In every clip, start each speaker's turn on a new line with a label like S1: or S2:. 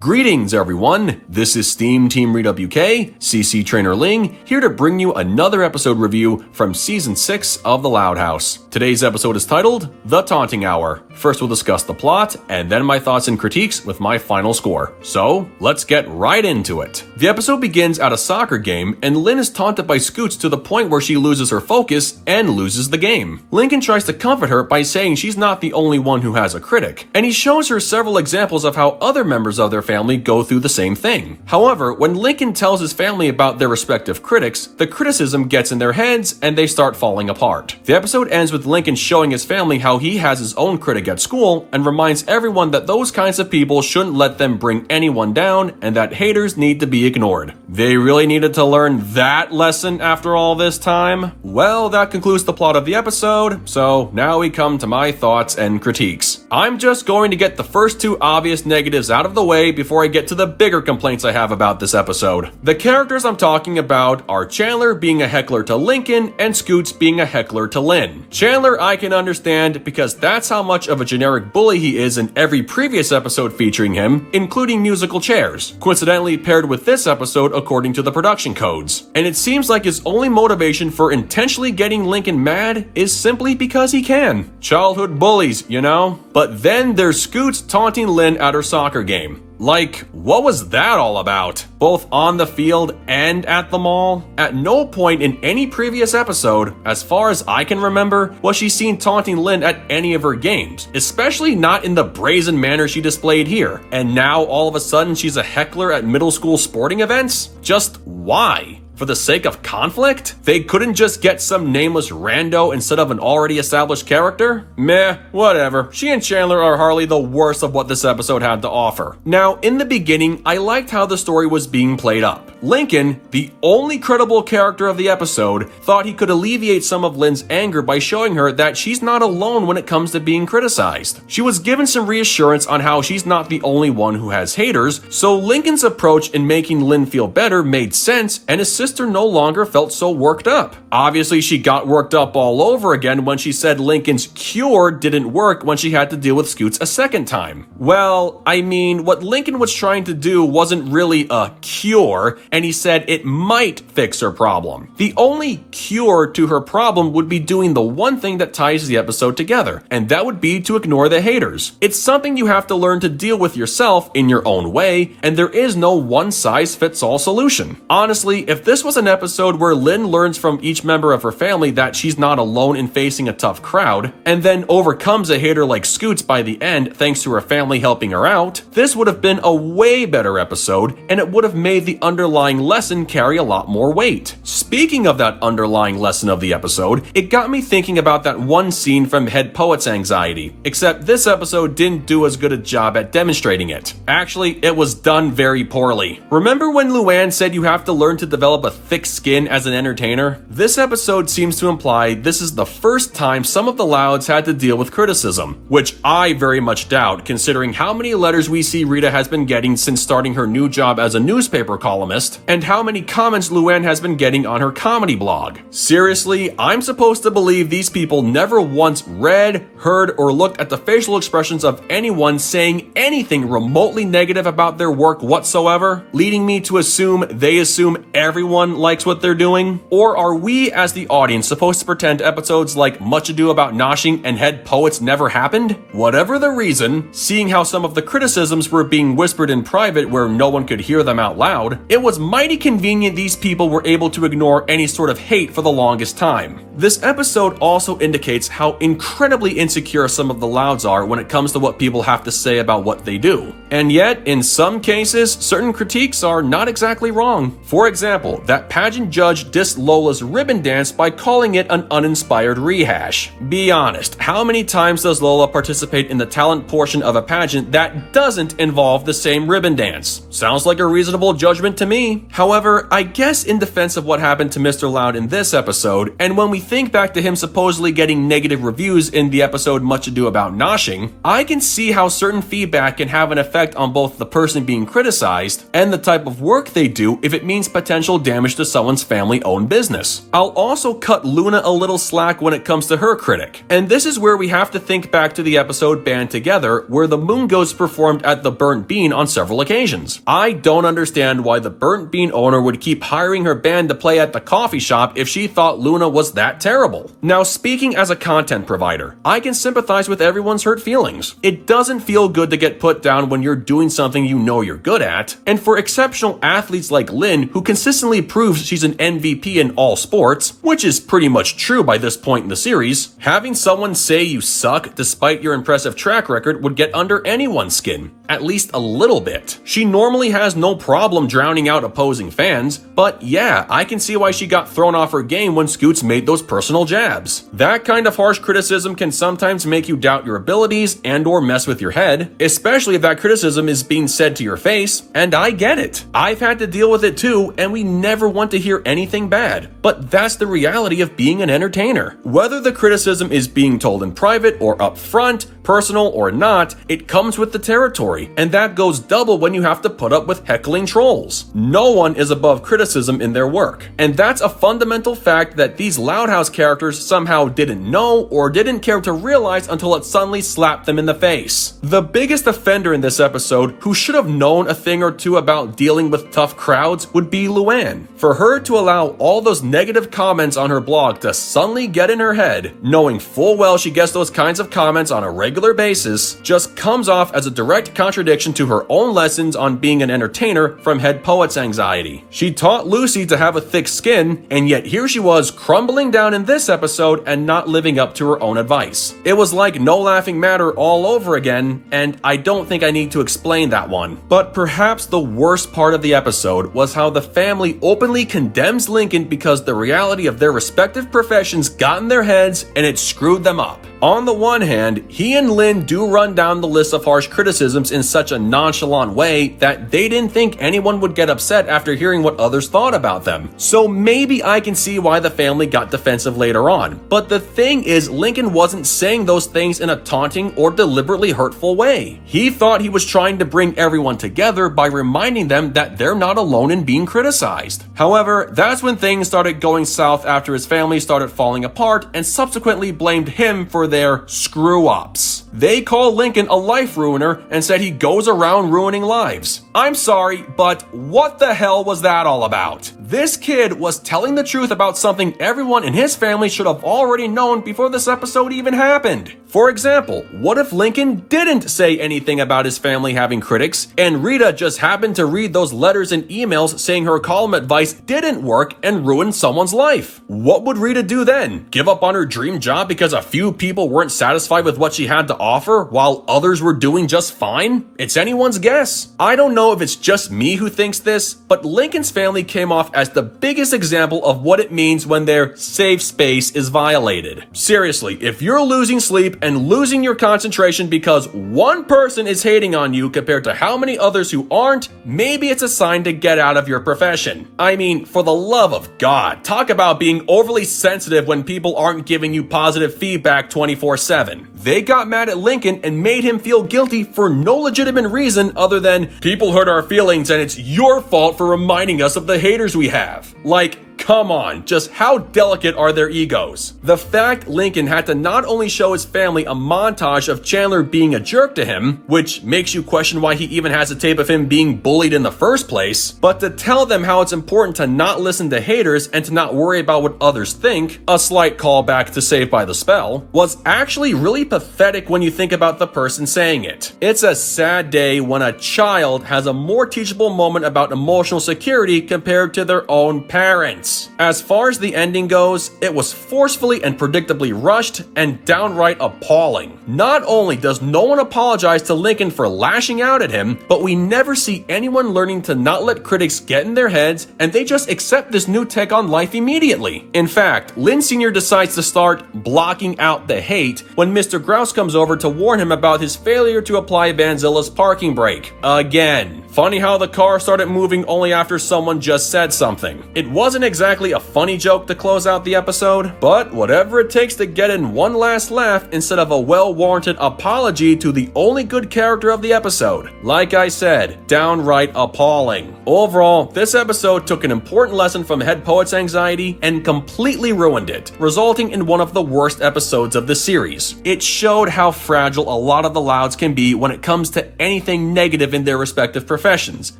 S1: Greetings everyone, this is SteamTeamRedubUK, CC Trainor-Ling, here to bring you another episode review from Season 6 of The Loud House. Today's episode is titled, The Taunting Hour. First we'll discuss the plot, and then my thoughts and critiques with my final score. So, let's get right into it. The episode begins at a soccer game, and Lynn is taunted by Scoots to the point where she loses her focus and loses the game. Lincoln tries to comfort her by saying she's not the only one who has a critic, and he shows her several examples of how other members of their family go through the same thing. However, when Lincoln tells his family about their respective critics, the criticism gets in their heads and they start falling apart. The episode ends with Lincoln showing his family how he has his own critic at school and reminds everyone that those kinds of people shouldn't let them bring anyone down and that haters need to be ignored. They really needed to learn that lesson after all this time? Well, that concludes the plot of the episode, so now we come to my thoughts and critiques. I'm just going to get the first two obvious negatives out of the way before I get to the bigger complaints I have about this episode. The characters I'm talking about are Chandler being a heckler to Lincoln and Scoots being a heckler to Lynn. Chandler I can understand because that's how much of a generic bully he is in every previous episode featuring him, including musical chairs, coincidentally paired with this episode according to the production codes. And it seems like his only motivation for intentionally getting Lincoln mad is simply because he can. Childhood bullies, you know? But then there's Scoots taunting Lynn at her soccer game. Like, what was that all about? Both on the field and at the mall? At no point in any previous episode, as far as I can remember, was she seen taunting Lynn at any of her games, especially not in the brazen manner she displayed here. And now all of a sudden she's a heckler at middle school sporting events? Just why? For the sake of conflict? They couldn't just get some nameless rando instead of an already established character? Meh, whatever. She and Chandler are hardly the worst of what this episode had to offer. Now, in the beginning, I liked how the story was being played up. Lincoln, the only credible character of the episode, thought he could alleviate some of Lynn's anger by showing her that she's not alone when it comes to being criticized. She was given some reassurance on how she's not the only one who has haters, so Lincoln's approach in making Lynn feel better made sense, and his sister no longer felt so worked up. Obviously, she got worked up all over again when she said Lincoln's cure didn't work when she had to deal with Scoots a second time. Well, I mean, what Lincoln was trying to do wasn't really a cure, and he said it might fix her problem. The only cure to her problem would be doing the one thing that ties the episode together, and that would be to ignore the haters. It's something you have to learn to deal with yourself in your own way, and there is no one-size-fits-all solution. Honestly, if this was an episode where Lynn learns from each member of her family that she's not alone in facing a tough crowd, and then overcomes a hater like Scoots by the end thanks to her family helping her out, this would have been a way better episode, and it would have made the underlying lesson carry a lot more weight. Speaking of that underlying lesson of the episode, it got me thinking about that one scene from Head Poet's Anxiety, except this episode didn't do as good a job at demonstrating it. Actually, it was done very poorly. Remember when Luann said you have to learn to develop a thick skin as an entertainer? This episode seems to imply this is the first time some of the Louds had to deal with criticism, which I very much doubt considering how many letters we see Rita has been getting since starting her new job as a newspaper columnist, and how many comments Luann has been getting on her comedy blog. Seriously, I'm supposed to believe these people never once read, heard, or looked at the facial expressions of anyone saying anything remotely negative about their work whatsoever, leading me to assume they assume everyone likes what they're doing? Or are we, as the audience, supposed to pretend episodes like Much Ado About Noshing and Head Poets never happened? Whatever the reason, seeing how some of the criticisms were being whispered in private where no one could hear them out loud, it was mighty convenient these people were able to ignore any sort of hate for the longest time. This episode also indicates how incredibly insecure some of the Louds are when it comes to what people have to say about what they do. And yet, in some cases, certain critiques are not exactly wrong. For example, that pageant judge dissed Lola's ribbon dance by calling it an uninspired rehash. Be honest, how many times does Lola participate in the talent portion of a pageant that doesn't involve the same ribbon dance? Sounds like a reasonable judgment to me. However, I guess in defense of what happened to Mr. Loud in this episode, and when we think back to him supposedly getting negative reviews in the episode Much Ado About Noshing, I can see how certain feedback can have an effect on both the person being criticized and the type of work they do if it means potential damage to someone's family-owned business. I'll also cut Luna a little slack when it comes to her critic. And this is where we have to think back to the episode Band Together, where the Moon Ghost performed at the Burnt Bean on several occasions. I don't understand why the Burnt Bean owner would keep hiring her band to play at the coffee shop if she thought Luna was that terrible. Now, speaking as a content provider, I can sympathize with everyone's hurt feelings. It doesn't feel good to get put down when you're doing something you know you're good at, and for exceptional athletes like Lynn, who consistently proves she's an MVP in all sports, which is pretty much true by this point in the series, having someone say you suck despite your impressive track record would get under anyone's skin, at least a little bit. She normally has no problem drowning out opposing fans, but yeah, I can see why she got thrown off her game when Scoots made those personal jabs. That kind of harsh criticism can sometimes make you doubt your abilities and or mess with your head, especially if that criticism is being said to your face, and I get it. I've had to deal with it too, and we never want to hear anything bad, but that's the reality of being an entertainer. Whether the criticism is being told in private or up front, personal or not, it comes with the territory, and that goes double when you have to put up with heckling trolls. No one is above criticism in their work, and that's a fundamental fact that these Loud House characters somehow didn't know or didn't care to realize until it suddenly slapped them in the face. The biggest offender in this episode, who should have known a thing or two about dealing with tough crowds, would be Luann. For her to allow all those negative comments on her blog to suddenly get in her head, knowing full well she gets those kinds of comments on a regular basis, just comes off as a direct contradiction to her own lessons on being an entertainer from Head Poet's anxiety. She taught Lucy to have a thick skin, and yet here she was crumbling down in this episode and not living up to her own advice. It was like No Laughing Matter all over again, and I don't think I need to explain that one. But perhaps the worst part of the episode was how the family openly condemns Lincoln because the reality of their respective professions got in their heads and it screwed them up. On the one hand, he and Lynn do run down the list of harsh criticisms in such a nonchalant way that they didn't think anyone would get upset after hearing what others thought about them. So maybe I can see why the family got defensive later on. But the thing is, Lincoln wasn't saying those things in a taunting or deliberately hurtful way. He thought he was trying to bring everyone together by reminding them that they're not alone in being criticized. However, that's when things started going south after his family started falling apart and subsequently blamed him for their screw-ups. They call Lincoln a life ruiner and said he goes around ruining lives. I'm sorry, but what the hell was that all about? This kid was telling the truth about something everyone in his family should have already known before this episode even happened. For example, what if Lincoln didn't say anything about his family having critics, and Rita just happened to read those letters and emails saying her column advice didn't work and ruined someone's life? What would Rita do then? Give up on her dream job because a few people weren't satisfied with what she had to offer while others were doing just fine? It's anyone's guess. I don't know if it's just me who thinks this, but Lincoln's family came off as the biggest example of what it means when their safe space is violated. Seriously, if you're losing sleep and losing your concentration because one person is hating on you compared to how many others who aren't, maybe it's a sign to get out of your profession. I mean, for the love of God, talk about being overly sensitive when people aren't giving you positive feedback 24/7. They got mad at Lincoln and made him feel guilty for no legitimate reason other than people hurt our feelings and it's your fault for reminding us of the haters we have. Like, come on, just how delicate are their egos? The fact Lincoln had to not only show his family a montage of Chandler being a jerk to him, which makes you question why he even has a tape of him being bullied in the first place, but to tell them how it's important to not listen to haters and to not worry about what others think, a slight callback to Saved by the Spell, was actually really pathetic when you think about the person saying it. It's a sad day when a child has a more teachable moment about emotional security compared to their own parents. As far as the ending goes, it was forcefully and predictably rushed and downright appalling. Not only does no one apologize to Lincoln for lashing out at him, but we never see anyone learning to not let critics get in their heads, and they just accept this new take on life immediately. In fact, Lynn Sr. decides to start blocking out the hate when Mr. Grouse comes over to warn him about his failure to apply Vanzilla's parking brake. Again. Funny how the car started moving only after someone just said something. It wasn't exactly exactly a funny joke to close out the episode, but whatever it takes to get in one last laugh instead of a well-warranted apology to the only good character of the episode. Like I said, downright appalling. Overall, this episode took an important lesson from Head Poet's anxiety and completely ruined it, resulting in one of the worst episodes of the series. It showed how fragile a lot of the Louds can be when it comes to anything negative in their respective professions,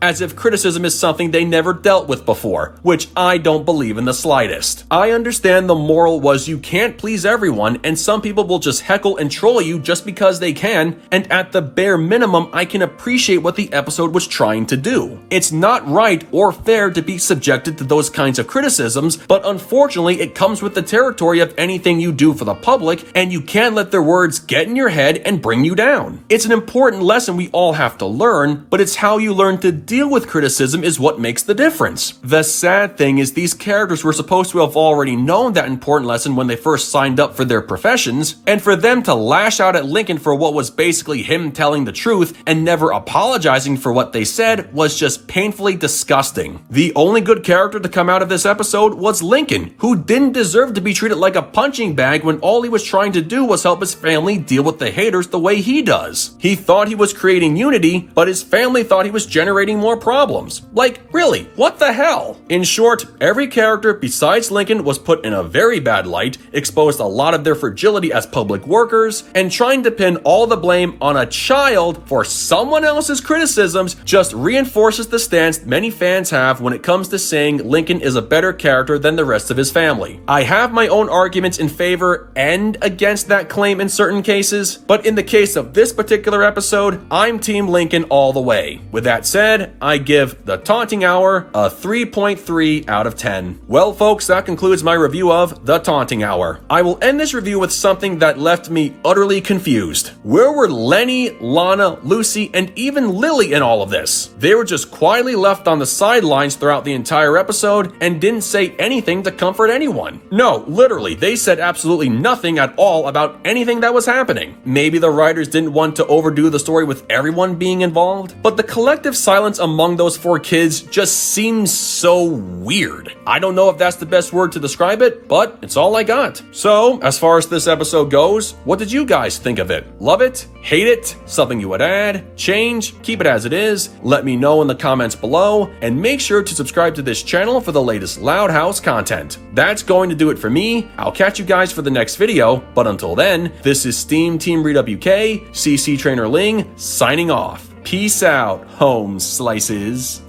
S1: as if criticism is something they never dealt with before, which I don't believe in the slightest. I understand the moral was you can't please everyone, and some people will just heckle and troll you just because they can, and at the bare minimum, I can appreciate what the episode was trying to do. It's not right or fair to be subjected to those kinds of criticisms, but unfortunately, it comes with the territory of anything you do for the public, and you can't let their words get in your head and bring you down. It's an important lesson we all have to learn, but it's how you learn to deal with criticism is what makes the difference. The sad thing is these characters were supposed to have already known that important lesson when they first signed up for their professions, and for them to lash out at Lincoln for what was basically him telling the truth and never apologizing for what they said was just painfully disgusting. The only good character to come out of this episode was Lincoln, who didn't deserve to be treated like a punching bag when all he was trying to do was help his family deal with the haters the way he does. He thought he was creating unity, but his family thought he was generating more problems. Like, really, what the hell? In short, every character besides Lincoln was put in a very bad light, exposed a lot of their fragility as public workers, and trying to pin all the blame on a child for someone else's criticisms just reinforces the stance many fans have when it comes to saying Lincoln is a better character than the rest of his family. I have my own arguments in favor and against that claim in certain cases, but in the case of this particular episode, I'm Team Lincoln all the way. With that said, I give The Taunting Hour a 3.3 out of 10. Well, folks, that concludes my review of The Taunting Hour. I will end this review with something that left me utterly confused. Where were Lenny, Lana, Lucy, and even Lily in all of this? They were just quietly left on the sidelines throughout the entire episode and didn't say anything to comfort anyone. No, literally, they said absolutely nothing at all about anything that was happening. Maybe the writers didn't want to overdo the story with everyone being involved, but the collective silence among those four kids just seems so weird. I don't know if that's the best word to describe it, but it's all I got. So, as far as this episode goes, what did you guys think of it? Love it? Hate it? Something you would add? Change? Keep it as it is? Let me know in the comments below, and make sure to subscribe to this channel for the latest Loud House content. That's going to do it for me. I'll catch you guys for the next video, but until then, this is SteamTeamRedubUK, CC Trainor-Ling, signing off. Peace out, home slices.